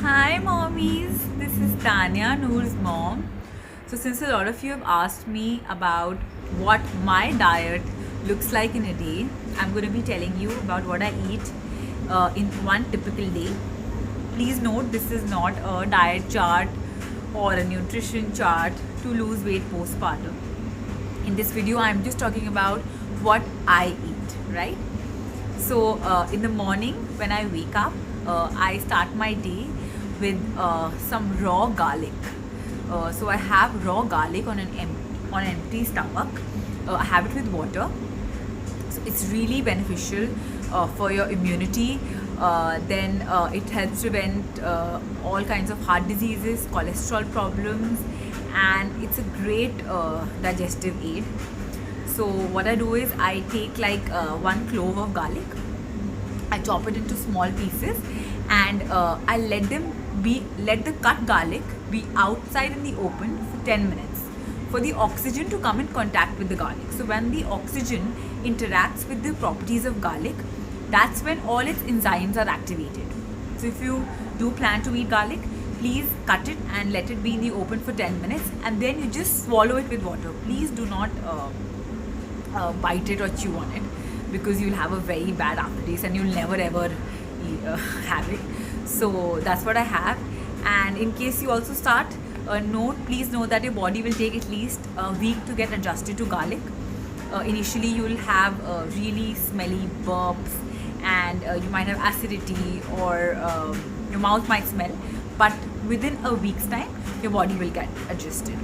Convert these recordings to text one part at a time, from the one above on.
Hi, mommies. This is Tanya, Noor's mom. So, since a lot of you have asked me about what my diet looks like in a day, I'm going to be telling you about what I eat in one typical day. Please note this is not a diet chart or a nutrition chart to lose weight postpartum. In this video, I'm just talking about what I eat, right? So, in the morning when I wake up, I start my day with some raw garlic. So I have raw garlic on an empty stomach. I have it with water. So it's really beneficial for your immunity. Then it helps prevent all kinds of heart diseases, cholesterol problems, and it's a great digestive aid. So what I do is I take like one clove of garlic, I chop it into small pieces, and I let the cut garlic be outside in the open for 10 minutes for the oxygen to come in contact with the garlic. So when the oxygen interacts with the properties of garlic, that's when all its enzymes are activated. So if you do plan to eat garlic, please cut it and let it be in the open for 10 minutes, and then you just swallow it with water. Please do not bite it or chew on it, because you'll have a very bad aftertaste and you'll never ever have it. So that's what I have. And in case you also start, please know that your body will take at least a week to get adjusted to garlic. Initially you'll have really smelly burps, and you might have acidity, or your mouth might smell, but within a week's time your body will get adjusted.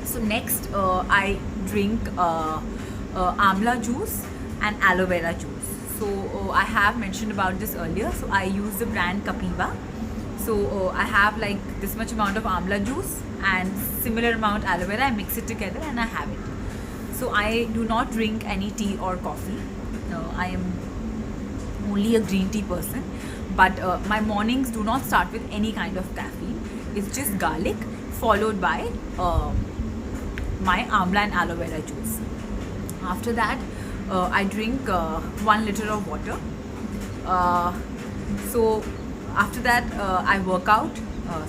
So next I drink amla juice and aloe vera juice. So I have mentioned about this earlier. So I use the brand Kapiva. So I have like this much amount of amla juice and similar amount aloe vera. I mix it together and I have it. So I do not drink any tea or coffee. I am only a green tea person. But my mornings do not start with any kind of caffeine. It's just garlic followed by my amla and aloe vera juice. After that, I drink 1 liter of water. So after that, I work out.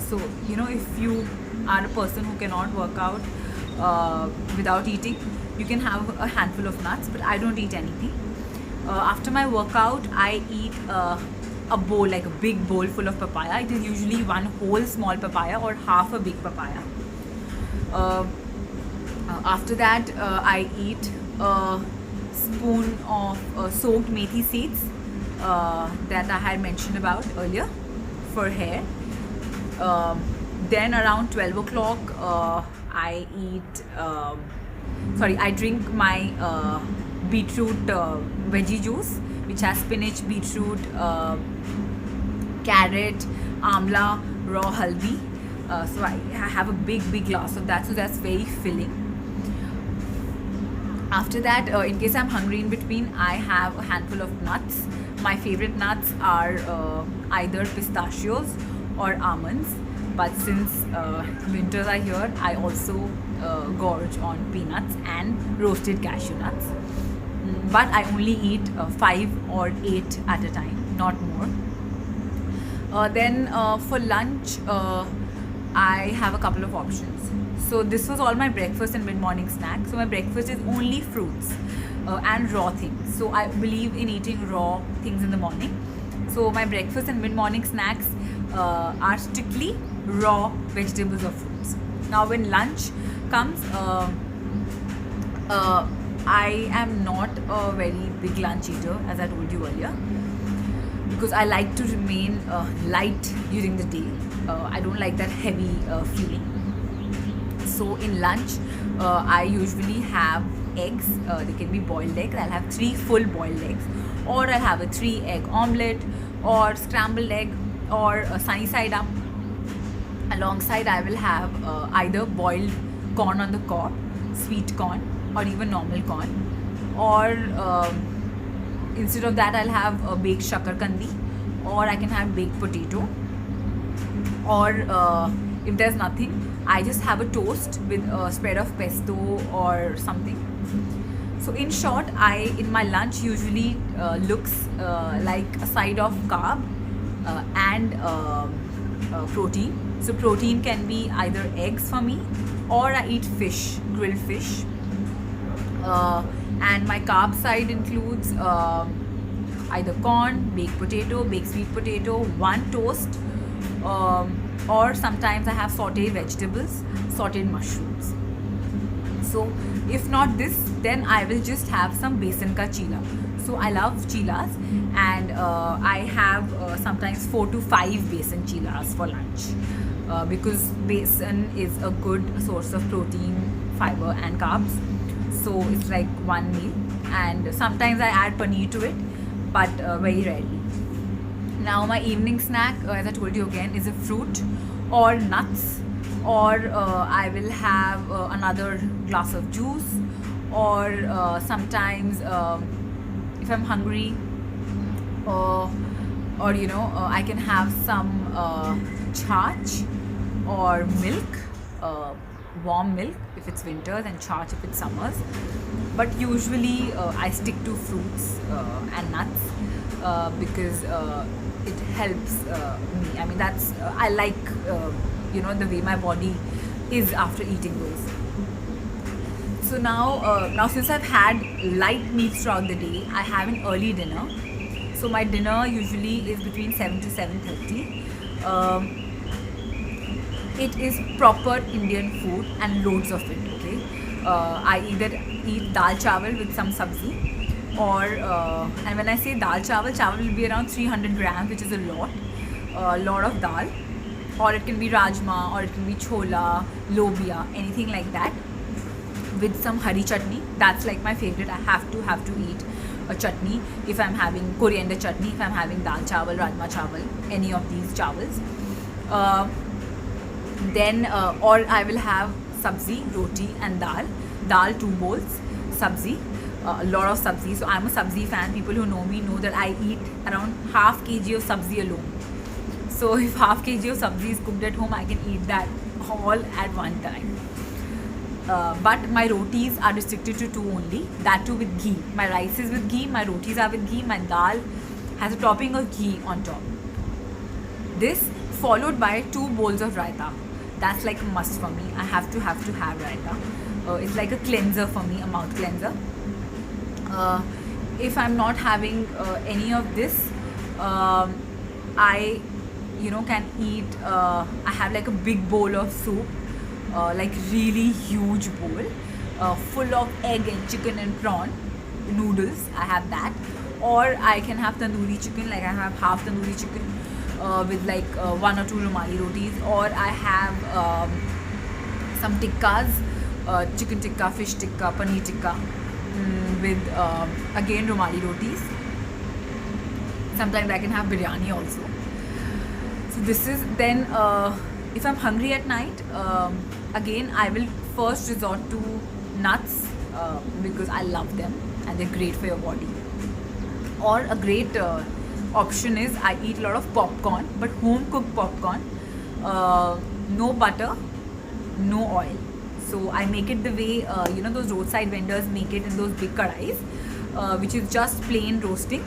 So if you are a person who cannot work out without eating, you can have a handful of nuts, but I don't eat anything. After my workout, I eat a bowl, like a big bowl full of papaya. It is usually one whole small papaya or half a big papaya. After that, I eat a spoon of soaked methi seeds that I had mentioned about earlier for hair. Then around 12 o'clock, I drink my beetroot veggie juice, which has spinach, beetroot, carrot, amla, raw haldi. So I have a big glass of that, so that's very filling. After that, in case I'm hungry in between, I have a handful of nuts. My favorite nuts are either pistachios or almonds, but since winters are here, I also gorge on peanuts and roasted cashew nuts. But I only eat 5 or 8 at a time, not more. Then for lunch, I have a couple of options. So this was all my breakfast and mid-morning snack. So my breakfast is only fruits and raw things. So I believe in eating raw things in the morning. So my breakfast and mid-morning snacks are strictly raw vegetables or fruits. Now when lunch comes, I am not a very big lunch eater, as I told you earlier, because I like to remain light during the day. I don't like that heavy feeling. So in lunch, I usually have eggs. They can be boiled eggs. I'll have 3 full boiled eggs, or I'll have a 3-egg omelette, or scrambled egg, or a sunny side up. Alongside, I will have either boiled corn on the cob, sweet corn, or even normal corn, or instead of that, I'll have a baked shakarkandi, or I can have baked potato, or if there's nothing, I just have a toast with a spread of pesto or something. So in short, in my lunch usually looks like a side of carb and protein. So protein can be either eggs for me, or I eat fish, grilled fish. And my carb side includes either corn, baked potato, baked sweet potato, one toast, or sometimes I have sauteed vegetables, sauteed mushrooms. So if not this, then I will just have some besan ka chila. So I love chilas, and I have sometimes 4 to 5 besan chilas for lunch, because besan is a good source of protein, fiber and carbs. So it's like one meal, and sometimes I add paneer to it, but very rarely. Now my evening snack, as I told you again, is a fruit or nuts, or I will have another glass of juice, or sometimes if I'm hungry, or I can have some chaach or milk, warm milk if it's winters, and chaach if it's summers. But usually I stick to fruits and nuts because it helps me. I mean, that's I like the way my body is after eating those. So now since I've had light meals throughout the day, I have an early dinner. So my dinner usually is between 7 to 7:30. It is proper Indian food and loads of it. Okay, I either eat dal chawal with some sabzi, or and when I say dal chawal will be around 300 grams, which is a lot of dal, or it can be rajma, or it can be chola, lobia, anything like that, with some hari chutney. That's like my favorite. I have to eat a chutney if I'm having coriander chutney, if I'm having dal chawal, rajma chawal, any of these chawals. Then or I will have sabzi, roti and dal 2 bowls, sabzi, a lot of sabzi. So I'm a sabzi fan. People who know me know that I eat around half kg of sabzi alone. So if half kg of sabzi is cooked at home, I can eat that all at one time. But my rotis are restricted to 2 only, that too with ghee. My rice is with ghee, my rotis are with ghee, my dal has a topping of ghee on top. This followed by 2 bowls of raita. That's like a must for me. I have to have raita. It's like a cleanser for me, a mouth cleanser. If I'm not having any of this, I can eat. I have like a big bowl of soup, like really huge bowl, full of egg and chicken and prawn noodles. I have that, or I can have tandoori chicken. Like I have half tandoori chicken with like 1 or 2 rumali rotis, or I have some tikkas, chicken tikka, fish tikka, paneer tikka, with again rumali rotis. Sometimes I can have biryani also. So this is then if I'm hungry at night, again I will first resort to nuts because I love them and they're great for your body. Or a great option is I eat a lot of popcorn, but home cooked popcorn, no butter, no oil. So I make it the way those roadside vendors make it in those big kadais, which is just plain roasting.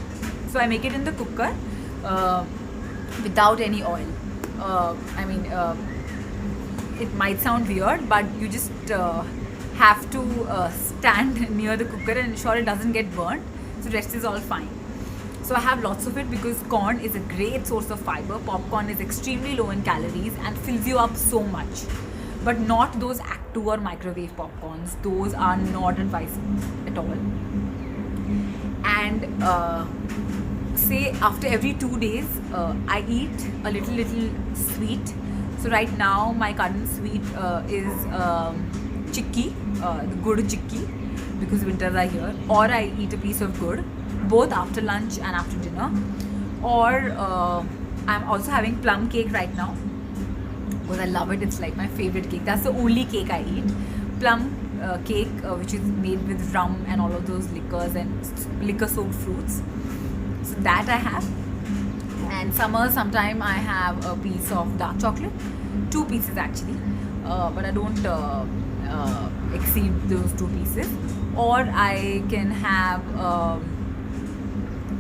So I make it in the cooker without any oil. It might sound weird, but you just have to stand near the cooker and ensure it doesn't get burnt. So rest is all fine. So I have lots of it because corn is a great source of fiber. Popcorn is extremely low in calories and fills you up so much. But not those Act 2 or microwave popcorns. Those are not advisable at all. And say after every 2 days, I eat a little sweet. So right now my current sweet is chikki, the gur chikki, because winters are here. Or I eat a piece of gur, both after lunch and after dinner. Or I'm also having plum cake right now because I love it. It's like my favorite cake. That's the only cake I eat. Plum cake, which is made with rum and all of those liquors and liquor soaked fruits. So that I have. And sometime I have a piece of dark chocolate, 2 pieces actually, but I don't exceed those 2 pieces. Or I can have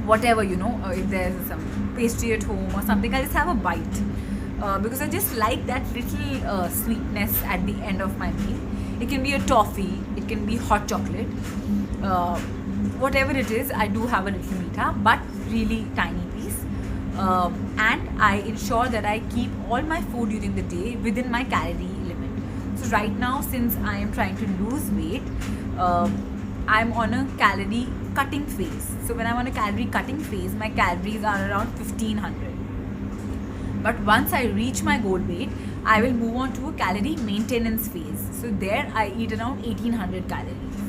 whatever, if there's some pastry at home or something, I just have a bite. because I just like that little sweetness at the end of my meal. It can be a toffee, it can be hot chocolate, whatever it is. I do have a little meetha, but really tiny piece. And I ensure that I keep all my food during the day within my calorie limit. So right now, since I am trying to lose weight, I'm on a calorie cutting phase. So when I'm on a calorie cutting phase, my calories are around 1500. But once I reach my goal weight, I will move on to a calorie maintenance phase. So there I eat around 1800 calories.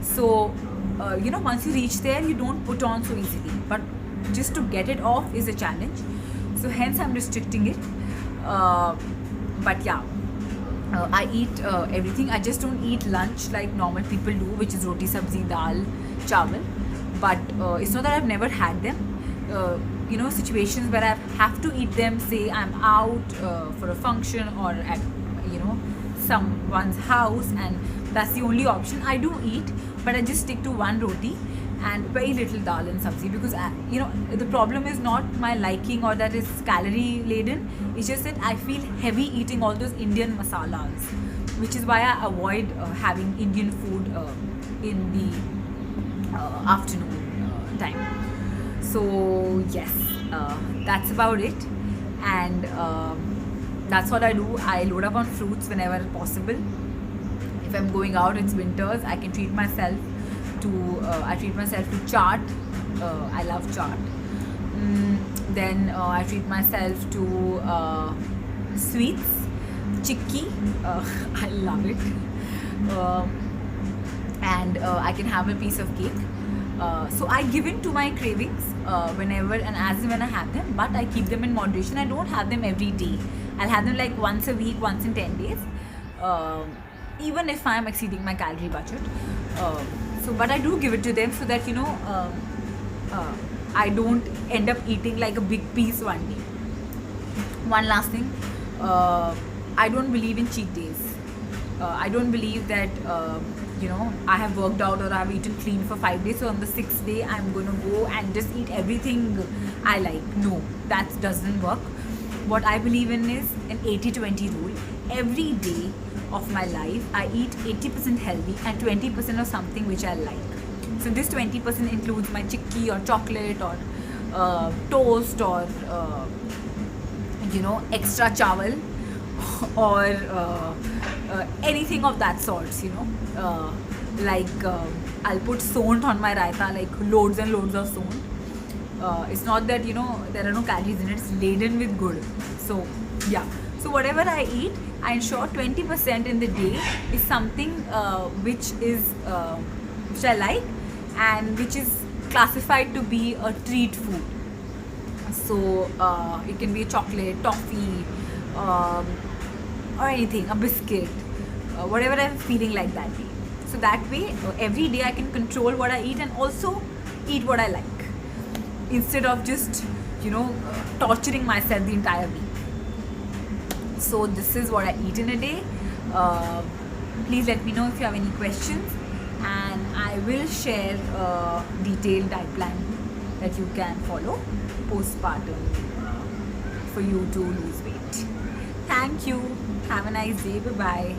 So, once you reach there, you don't put on so easily. But just to get it off is a challenge. So hence I'm restricting it. But yeah, I eat everything. I just don't eat lunch like normal people do, which is roti, sabzi, dal, chawal. But it's not that I've never had them. Situations where I have to eat them, say I'm out for a function or at someone's house, and that's the only option. I do eat, but I just stick to one roti and very little dal and sabzi, because the problem is not my liking or that it's calorie laden. It's just that I feel heavy eating all those Indian masalas, which is why I avoid having Indian food in the afternoon time. So yes, that's about it, and that's what I do. I load up on fruits whenever possible. If I'm going out, it's winters, I can treat myself to chaat. I love chaat. Then I treat myself to sweets, chikki. I love it. And I can have a piece of cake. So I give in to my cravings whenever and as and when I have them, but I keep them in moderation. I don't have them every day. I'll have them like once a week, once in 10 days, even if I'm exceeding my calorie budget. But I do give it to them so that I don't end up eating like a big piece one day. One last thing, I don't believe in cheat days. I don't believe that I have worked out or I have eaten clean for 5 days, so on the 6th day I'm going to go and just eat everything I like. No, that doesn't work. What I believe in is an 80-20 rule. Every day of my life I eat 80% healthy and 20% of something which I like. So this 20% includes my chikki or chocolate or toast or extra chawal or anything of that sorts, I'll put sont on my raita, like loads and loads of sont. It's not that there are no calories in it, it's laden with good. So yeah, so whatever I eat, I ensure 20% in the day is something which I like and which is classified to be a treat food. So it can be a chocolate, toffee, or anything, a biscuit, whatever I'm feeling like that day. So that way, every day I can control what I eat and also eat what I like, instead of just torturing myself the entire week. So this is what I eat in a day. Please let me know if you have any questions, and I will share a detailed diet plan that you can follow postpartum for you to lose weight. Thank you. Have a nice day. Bye bye.